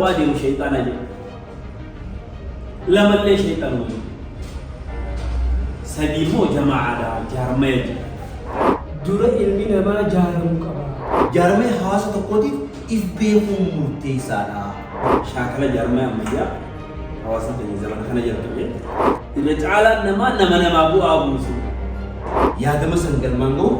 وادي الشيطان جي لما اللي شيطان وجه سديمو جماعة جارمي dura ilmi namaa jaaramuu qaba. Jaaramee hawaasa tokkootiif if beekuun murteessaadha. Shaakala jaaramee ammayyaa hawaasa keenya zamana kana jirtu irra caalaan nama bu'aa buusu. Yaadama san galmaan ga'u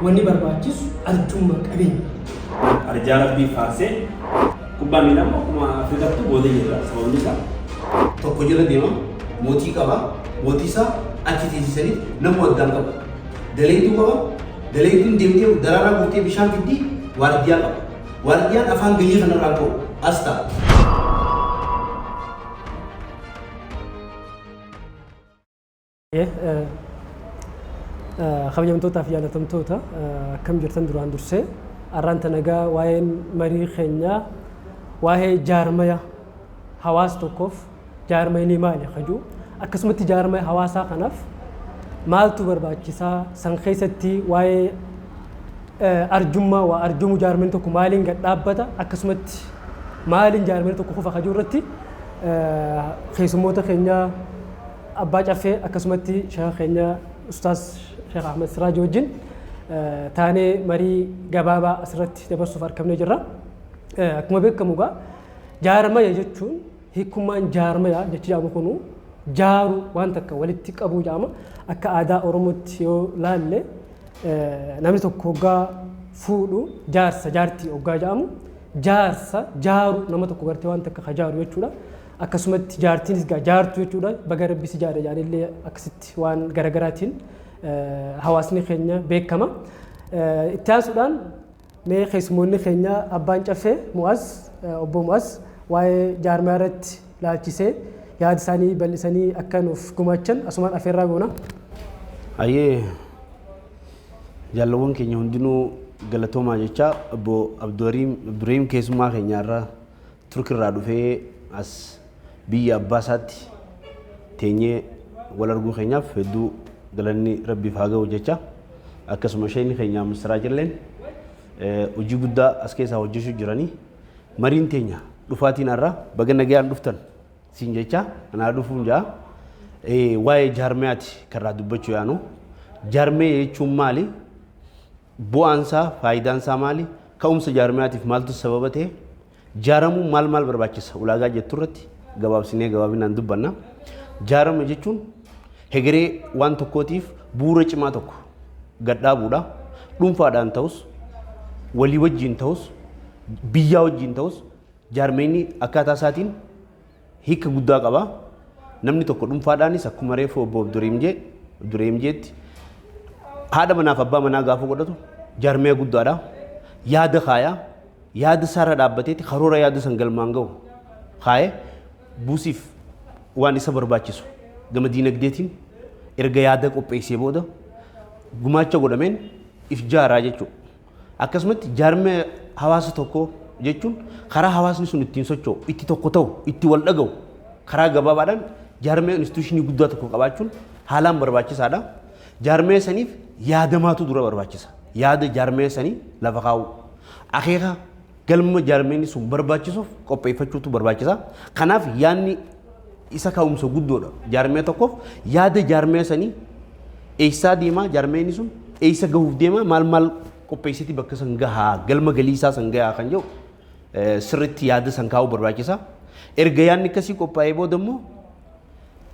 Wanni barbaachisu arjummaa qabeenya. Arjaa rabbii faarsee kubbaa miilaa akkuma Afrikaatti boodee jirra sababni isaa. tokko jala deema mootii qaba mootii isaa achi teessisanii nama waggaan qaba. Daleetuu qaba daleetuun deemtee daraaraa guutee bishaan fiddii waardiyyaa qaba. Waardiyaan afaan gayyee kanarraa qabu as ta'a. Kabajamtootaa fi jaalatamtoota akkam jirtan duraan dursee arraanta nagaa waa'een marii keenyaa waa'ee jaarmaya hawaasa tokkoof jaarmayni maali kajuu akkasumatti jaarmaya hawaasaa kanaaf maaltu barbaachisaa san keessatti waa'ee arjummaa waa arjumu jaarmayni tokko maaliin gad dhaabbata akkasumatti maaliin jaarmayni tokko kufa kajuu irratti keessummoota keenyaa abbaa caffee akkasumatti sheekha keenya ustaas Sheekh Ahmed Siraaj wajjin taanee marii gabaabaa asirratti dabarsuuf argamnee jirra. Akkuma beekamu egaa jaarmaya jechuun hiikummaan jaarmaya jechi jedhamu kunu jaaru waan takka walitti qabuu jedhama. Akka aadaa Oromootti yoo laalle namni tokko hoggaa fuudhu jaarsa jaartii hoggaa jedhamu jaarsa jaaru nama tokko gartee waan takka jaaru jechuudha. Akkasumatti jaartiinis gaa jaartu jechuudha. Baga rabbi si jaare jedhanillee akkasitti waan garagaraatiin hawaasni keenya beekama. Itti aansuudhaan mee keessummoonni keenya abbaan caffee Mu'az obbo Mu'az waa'ee jaarmaya irratti laalchisee yaada isaanii bal'isanii akka nuuf gumaachan asumaan afeerraa goona. Ayyee jaalawwan keenya hundinuu galatoomaa jecha obbo Abduriim keessummaa keenyaarraa Turkirraa dhufee as biyya abbaa isaatti teenyee wal arguu keenyaaf hedduu galanni rabbiif haa ga'u jecha akkasuma shayni keenya Misraa jirleen hojii guddaa as keessaa hojjechuu jiranii mariin teenya dhufaatiin har'a baga nagayaan dhuftan siin jecha anaa dhufuun jaa waa'ee jaarmayaati karraa dubbachuu yaanu jaarmee jechuun maali bu'aansaa faayidaansaa maali ka'umsa jaarmayaatiif maaltu sababa ta'e jaaramuun maal barbaachisa ulaagaa jettu irratti gabaabsinee gabaabinaan dubbanna. Jaarama jechuun hegeree waan tokkootiif bu'uura cimaa tokko gad dhaabuudha. Dhuunfaadhaan ta'us walii wajjin ta'us biyyaa wajjin ta'us jaarmeenni akkaataa isaatiin hiika guddaa qaba. Namni tokko dhuunfaadhaanis akkuma reefu obbo Abduriim jeetti haadha manaaf abbaa manaa gaafa godhatu jaarmee guddaadha. Yaada kaayaa yaada saara dhaabbateeti karoora yaada san galmaan ga'u kaayee buusiif waan isa barbaachisu gama diinagdeetiin erga yaada qopheessee booda gumaacha godhameen if jaaraa jechuudha. Akkasumatti jaarmee hawaasa tokko jechuun karaa hawaasni sun ittiin socho'u itti tokko ta'u itti wal dhaga'u karaa gabaabaadhaan jaarmee instituushinii guddaa tokko qabaachuun haalaan barbaachisaadha. Jaarmee saniif yaadamaatu dura barbaachisa. Yaada jaarmee sanii lafa kaa'u. Akeeka galma jaarmeenni sun barbaachisuuf qopheeffachuutu barbaachisa. Kanaaf yaadni isa ka'umsa guddoodha. Jaarmee tokkoof yaada jaarmee sanii eessaa deemaa jaarmeenni sun eessa gahuuf deemaa maal qopheessiti bakka san gahaa galma galiisaa san gahaa kan jedhu sirriitti yaada san kaa'uu barbaachisa. Erga yaadni akkasii qophaa'ee booda immoo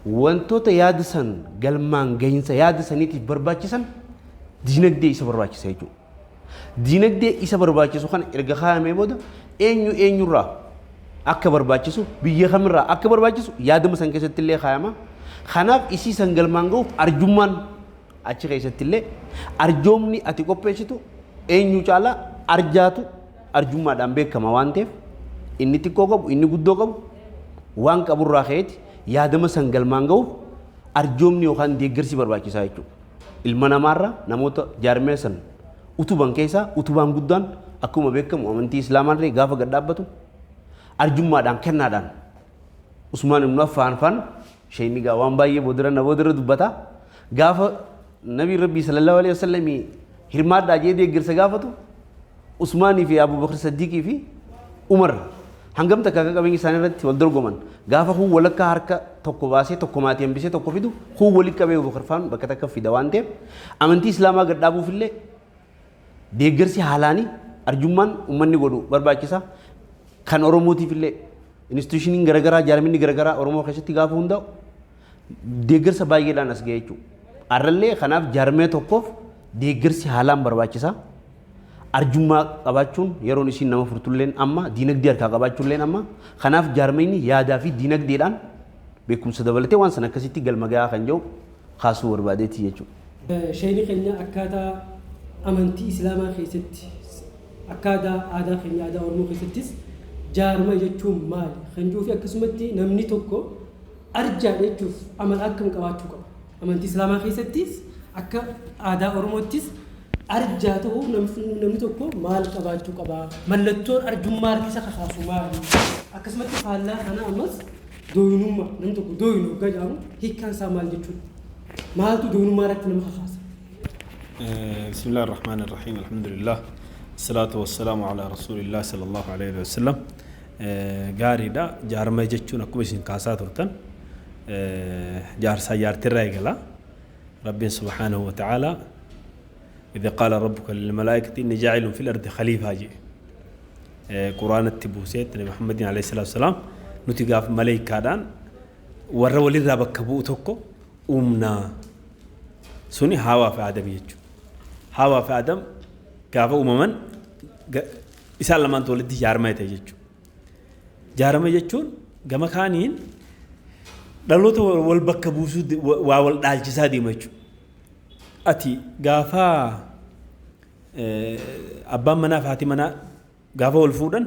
wantoota yaada san galmaan gahinsa yaada saniitiif barbaachisan diinagdee isa barbaachisa jechuudha. Diinagdee isa barbaachisu kana erga kaa'amee booda eenyurraa akka barbaachisu biyya kamirraa akka barbaachisu yaadama san keessatti illee kaa'ama. Kanaaf isii san galmaan ga'uuf arjummaan achi keessatti illee arjoomni ati qopheessitu eenyu caalaa arjaatu arjummaadhaan beekama waan ta'eef inni xiqqoo qabu inni guddoo qabu waan qaburraa ka'eeti yaadama san galmaan ga'uuf arjoomni yookaan deeggarsi barbaachisaa jechuudha. Ilma namaarraa namoota jaarmee san utuban keessaa utubaan guddaan akkuma beekamu amantii islaamaa gaafa gad dhaabbatu arjummaadhaan kennaadhaan Usmaan ibn Affaan shayni gaa waan baay'ee boodira dubbata gaafa nabii rabbii sallallahu alaihi wasallam hirmaadhaa jee deeggarsa gaafatu Usmaanii fi Abu Bakr Siddiqii fi Umar hangam takka akka qabeenya isaanii irratti wal dorgoman gaafa kun walakkaa harka tokko baasee tokko maatii hambisee tokko fidu kun walitti qabee boqorfaan bakka takka fida waan ta'eef amantii islaamaa gad dhaabuuf illee deeggarsi haalaanii arjummaan uummanni godhu barbaachisa kan oromootiif illee institushiniin garagaraa jaarminni garagaraa oromoo keessatti gaafa hundaa'u deeggarsa baay'eedhaan as ga'e jechuudha. Arrallee kanaaf jaarmee tokkoof deeggarsi haalaan barbaachisa. Arjummaa qabaachuun yeroon isiin nama furtulleen amma diinagdee harkaa qabaachuulleen amma kanaaf jaarmeenni yaadaa fi diinagdeedhaan beekumsa dabalatee waan sana akkasitti galma gahaa kan jiru kaasuu barbaadeeti jechuudha. Shayni keenya akkaataa amantii islaamaa keessatti akkaataa aadaa keenya aadaa oromoo keessattis jaarma jechuun maali kan jiru fi akkasumatti namni tokko arjaa jechuuf amala akkam qabaachuu qaba. Amantii islaamaa keessattis akka aadaa oromoottis arjaa ta'uu namni tokko maal qabaachuu qaba? Mallattoon arjummaa harkisa kakaasu maali? Akkasumatti faallaa kana ammas dooyinummaa namni tokko dooyinu hoggaa jedhamu hiikkaan isaa maal jechuudha? Maaltu dooyinummaa irratti nama kakaasa? بسم الله الرحمن الرحيم الحمد لله الصلاة والسلام على رسول الله صلى الله عليه وسلم غاري دا جارما جچون اكو بسين كاسا ترتن جار سيار ترايغلا رب سبحانه وتعالى إذا قال ربك للملائكة إني جاعل في الأرض خليفة جي قرآن التبوسيت محمد عليه الصلاة والسلام نتيقاف ملائكة دان ورى ولد بكبو توكو أمنا سوني هوا في آدم يجو هوا في آدم كافة أمما إسال لما تولد جارما يتجو جارما يجون جما كانين دلوت والبكبو سود والدالجسا دي مجو أتي غافا أبا منا فاتي منا غافا والفودن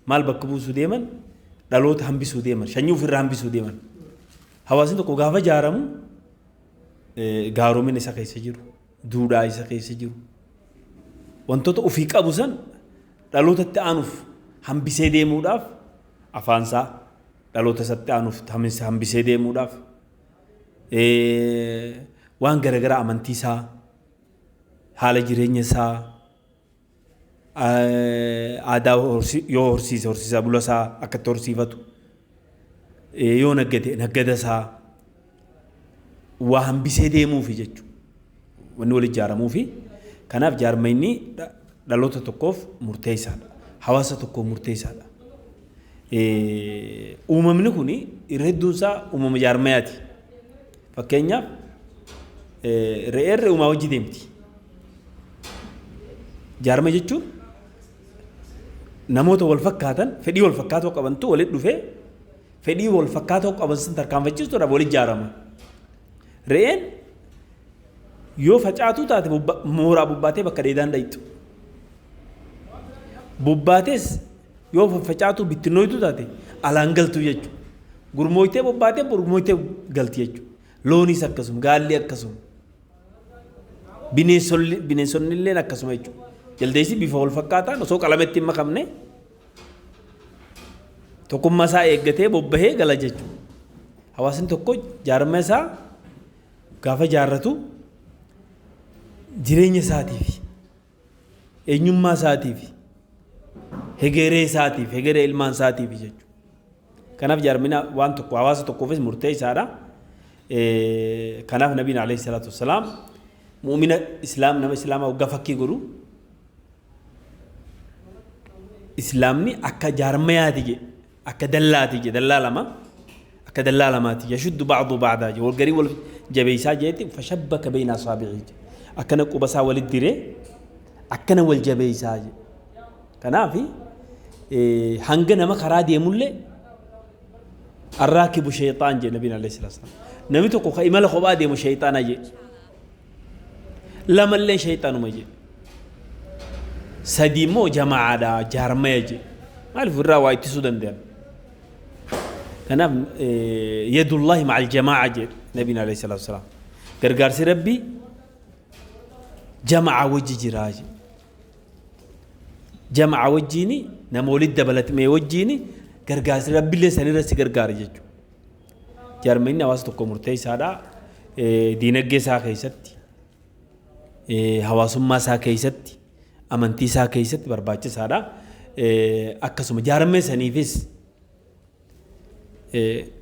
مال بكبو سوديمن دلوت همبي سوديمن شنيو في الرهمبي سوديمن هواسين تو غافا جارمو غارومين إسا كيسا جيرو دودا إسا كيسا جيرو وانتو تو أفيق أبوسن دلوت التعنف همبي سيديمو داف أفانسا دلوت التعنف همبي سيديمو داف waan garagara amantii isaa haala jireenya isaa aadaa yoo horsiisa bula isaa akkatti horsiifatu yoo naggada isaa waa hambisee deemuufi jechuudha wanni wal ijaaramuufi kanaaf jaarmayni dhaloota tokkoof murteessaadha hawaasa tokkoof murteessaadha uumamni kun irra hedduun isaa uumama jaarmayaati fakkeenyaaf re'eerri uumaa wajji deemti. Jaarma jechuun namoota wal fakkaatan fedhii wal fakkaatoo qabantu walitti dhufee fedhii wal fakkaatoo qaban sun tarkaanfachiistuudhaaf walitti ijaarama. Re'een yoo facaatuu taate mooraa bubbaatee bakka dheedaan dhayitu. Bubbaatees yoo facaatuu bittinnooytu taate alaan galtu jechuudha. Gurmooytee bubbaatee gurmooytee galti jechuudha. Loonis akkasuma gaalli akkasuma. Bineensonni illee akkasuma jechuudha. Jaldeessi bifa wal fakkaataan osoo qalametti hin makamne tokkummaa isaa eeggatee bobbahee gala jechuudha. Hawaasni tokko jaarma isaa gaafa jaarratu jireenya isaatiif eenyummaa isaatiif hegeree isaatiif hegeree ilmaan isaatiif jechuudha. Kanaaf jaarmina waan tokko hawaasa tokkoofis murteessaadha. kanaaf nabiin alayhi salaatu wassalaam mu'mina nama islaamaa waggaa fakkii godhu islaamni akka jaarmayaati jedhe akka dallaati jedhe dallaa lamaati yashuddu ba'du ba'daa jedhe walgarii wal jabeeysaa jedhetti fashabbaka bayna asaabi'ii jedhe akkana qubasaa walit diree akkana wal jabeeysaa jedhe kanaaf hanga nama karaa deemullee الراكب شيطان جي نبينا عليه الصلاة والسلام نبي تقول خي ملك وبادي مو شيطان أجي لما اللي شيطان ما جي سديمو جماعة دا جارما يجي ما أعرف الرواية تسودن دين كان يد الله مع الجماعة جي نبينا عليه الصلاة والسلام قرقار ربي جماعة وجي جراجي جماعة وجيني نمولد دبلت مي وجيني gargaarsi rabbiillee sanirratti gargaara jechuudha. Jaarmayni hawaasa tokko murteessaadha. Diinagdee isaa keessatti, hawaasummaa isaa keessatti, amantii isaa keessatti barbaachisaadha. Akkasuma jaarmee saniifis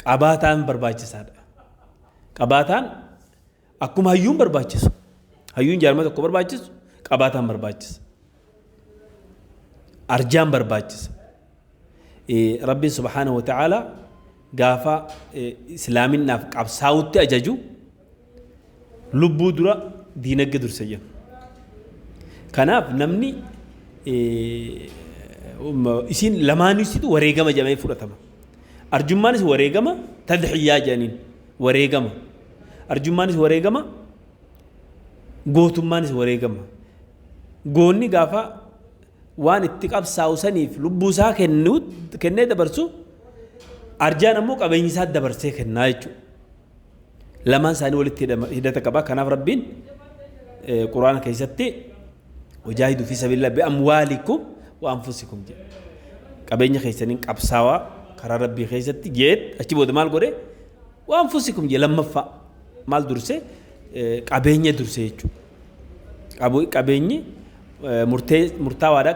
qabaataan barbaachisaadha. Qabaataan akkuma hayyuun barbaachisu. Hayyuun jaarma tokko barbaachisu qabaataan barbaachisa. Arjaan barbaachisa. Rabbiin subhaanahu wa ta'ala gaafa islaaminaaf qabsaa'utti ajaju lubbuu dura diinagdee dursa jenna. Kanaaf namni isin lamaanisitu wareegama jedhamee fudhatama. Arjummaanis wareegama tadhiyyaa jedhaniin wareegama. Arjummaanis wareegama gootummaanis wareegama. Goonni gaafa waan itti qabsaa'u saniif lubbuu isaa kennee dabarsu arjaan ammoo qabeenya isaa dabarsee kennaa jechuudha. Lamaan isaanii walitti hidhata qaba. Kanaaf rabbiin quraana keessatti wajaahidu fi sabilillah bi'amwaalikum wa anfusikum jedha. Qabeenya keessaniin qabsaawaa karaa rabbii keessatti jeet achi booda maal godhe wa anfusikum jedha lammaffaa maal durse qabeenya durse jechuudha. Qabeenyi murtaawaadha.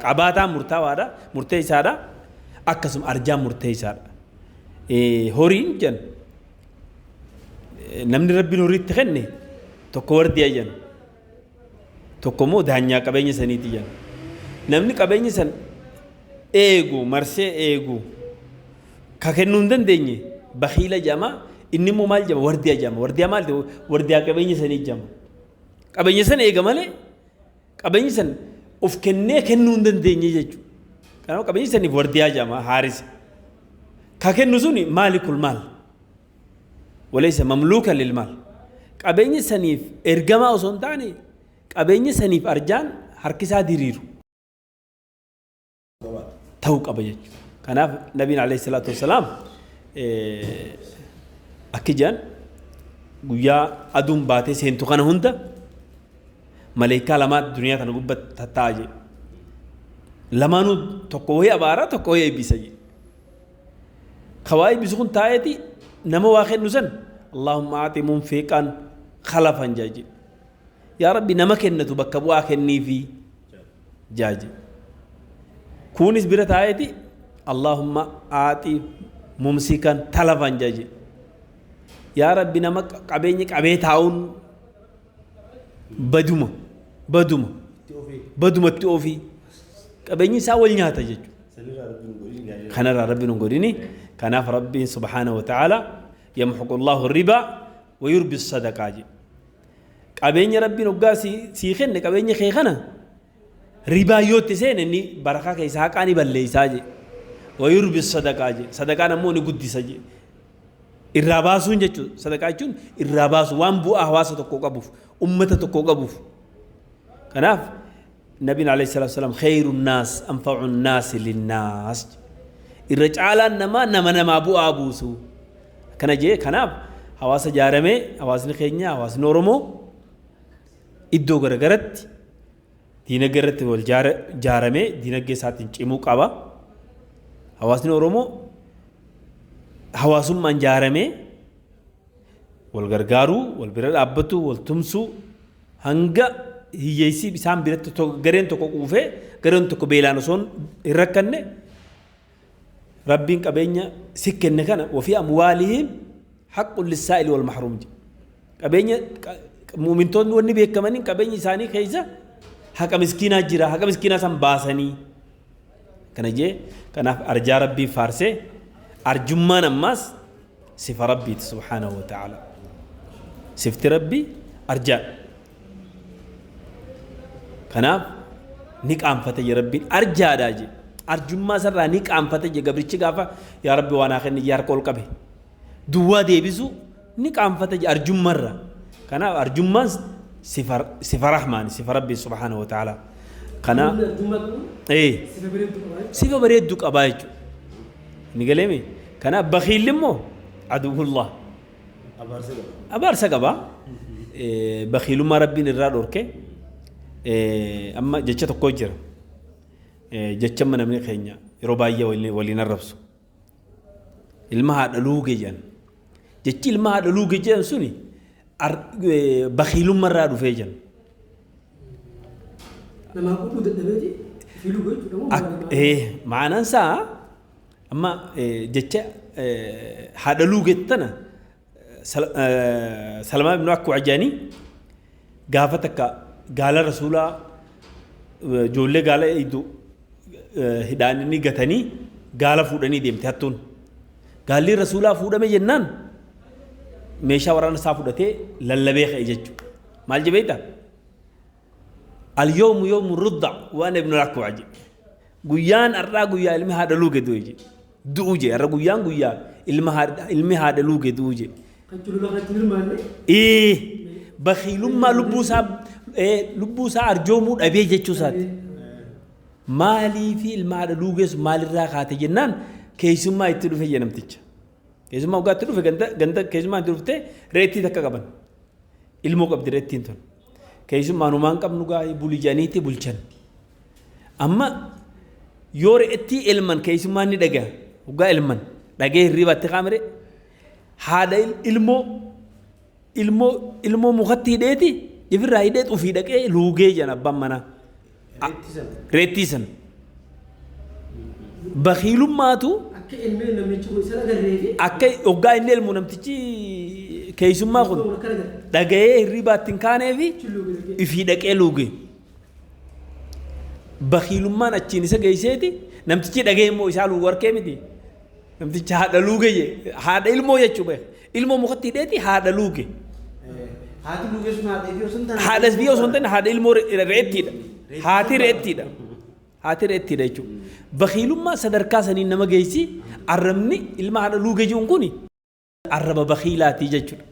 Qabaataan murtaawaadha. Murtee isaadha. Akkasuma arjaan murtee isaadha. Horiin jenna namni rabbiin horiitti kenne tokko wardiyaa jenna. Tokko immoo daanyaa qabeenya saniiti jenna. Namni qabeenya san eegu marsee eegu ka kennuu hin dandeenye bakiila jedhama. Inni immoo maal jedhama wardiyaa jedhama. Wardiyaa maal wardiyaa qabeenya sanii jedhama. Qabeenya san eega malee qabeenya san of kennee kennuu hin dandeenye jechuudha. Kanaaf qabeenya saniif wardiyaa jedhama haarisa. Ka kennu suni maalikul maal walaysa mamluukan lil maal. Qabeenya saniif ergamaa osoo hin taane qabeenya saniif arjaan harkisaa diriiru ta'uu qaba jechuudha. Kanaaf nabiin alayhi salaatu wassalaam akka jedhan guyyaa aduun baatee seentu kana hunda maleekaa lamaa duniyaa kana gubbatti tattaa'a jedhe. Lamaanuu tokko wayii abaaraa tokko wayii eebbisa jedhe. Kawaa eebbisu kun taa'eeti nama waa kennu san Allahumma aati munfiqan khalafan jaaje. Yaa Rabbi nama kennatu bakka bu'aa kenniifi jaaje. Kunis bira taa'eeti Allahumma aati mumsikan talafan jaaje. Yaa Rabbi nama qabeenya qabee taa'uun badumatti ofii qabeenyi isaa wal nyaata jechuudha. Kanarraa rabbiin hin godhini. Kanaaf rabbiin subhaanahu wa ta'ala yamhuqu Allahu ribaa wa yurbi sadaqaa jedhe. Qabeenya rabbiin hoggaa sii kenne qabeenya kee kana ribaa yoo itti seene inni barakaa keessaa haqaa ni balleessaa jedhe. Wa yurbi sadaqaa jedhe. Sadaqaan ammoo ni guddisa jedhe. Irraa baasuun jechuudha. Sadaqaa jechuun irraa baasu waan bu'aa hawaasa tokkoo qabuuf ummata tokkoo qabuuf. Kanaaf nabiin alayhi salaatu wasalaam khayru naas anfa'u naasi linnaas. Irra caalaan namaa bu'aa buusu. Kana jee kanaaf hawaasa jaaramee hawaasni keenya hawaasni Oromoo iddoo garagaratti diinagdee irratti wal jaaramee diinagdee isaatiin cimuu qaba. Hawaasni Oromoo hawaasummaan jaaramee wal gargaaruu, wal bira dhaabbatu, wal tumsuu hanga hiyyeessii isaan biratti gareen tokko quufee gareen tokko beelaan osoo hin rakkanne rabbiin qabeenya si kenne kana wafii amwaalihim haqqun lissaa'ili wal mahruum jedhe. Qabeenya muumintoonni wanni beekamaniin qabeenya isaanii keessa haqa miskiinaa jira. Haqa miskiinaa san baasanii kana jee kanaaf arjaa rabbii faarsee arjummaan ammaas sifa rabbiiti subhaanahu wa ta'ala. Sifti rabbii arjaa. Kanaaf ni qaanfate je rabbiin arjaadhaa je. Arjummaa sarraa ni qaanfate je gabrichi gaafa yaa rabbi waan akhenni yaa harka ol qabe. Duwwaa deebisu ni qaanfate je arjummarra. Kanaaf arjummaan sifa rahmaani sifa rabbii subhaanahu wa ta'ala. Kanaaf sifa bareedduu qabaa jechuudha. Ni galeemi. Kanaaf bakiilli immoo aduwwullah. Abaarsa qabaa. Bakiilummaa rabbiin irraa dhorke. Amma jecha tokko jira. Jecha namni keenya yeroo baay'ee waliin arrabsu. Ilma haadha luugee jedhan. Jechi ilma haadha luugee jedhan suni bakiilummaa irraa dhufee jedhan. Maanaan isaa amma jecha haadha luugettana Salamaa ibn Akkuu Ajaanii gaafa takka gaala rasuulaa ijoollee gaala eeydu hidhaan inni gatanii gaala fuudhanii deemte hattuun. Gaalli rasuulaa fuudhame jennaan meeshaa waraana isaa fudhatee lallabee ka'e jechuudha. Maal jebeeta? Al-yoomu yoomu rudda waan ibn Akkuu Ajii. Guyyaan har'aa guyyaa ilmi haadha luuge du'u je. Har'a guyyaan guyyaa ilmi haadha luuge du'u je. Bakhiilummaa lubbuu isaa arjoomuu dhabee jechuusaati. Maalii fi ilma haadha luugeessu maalirraa kaate jennaan keessummaa itti dhufe jedhamticha. Keessummaa waggaa itti dhufe ganda keessummaa itti dhufte reettii takka qaban. Ilmoo qabdi reettiin tun. Keessummaa numaan qabnu gaa'ee bulii janiitti bulchan. Amma yoo reettii ilman keessummaan ni dhagaa waggaa ilman dhagee hirribaatti qaamire haadha ilmoo mukatti hidheeti ifirraa hidheet ufii dhaqee luugee jan abbaan manaa. Reettii sana. Bakhiilummaatu akka waggaa inni ilmu namtichi keessummaa kun dhaga'ee hirribaatti hin kaaneefi ifii dhaqee luugee. Bakhiilummaan achiin isa geesseeti namtichi dhaga'ee immoo isaa luugu harkee miti. Namtichi haadha luuge haadha ilmoo jechuudha. Ilmoo mukatti hidheeti haadha luuge. Haati luuge sun haadha fi osoo hin taane. Haadha fi osoo hin taane haadha ilmoo reettiidha. Haati reettiidha. Haati reettiidha jechuudha. Bakhiilummaa sadarkaa saniin nama geessi arrabni ilma haadha luuge jiruun kuni arraba bakhiilaatii jechuudha.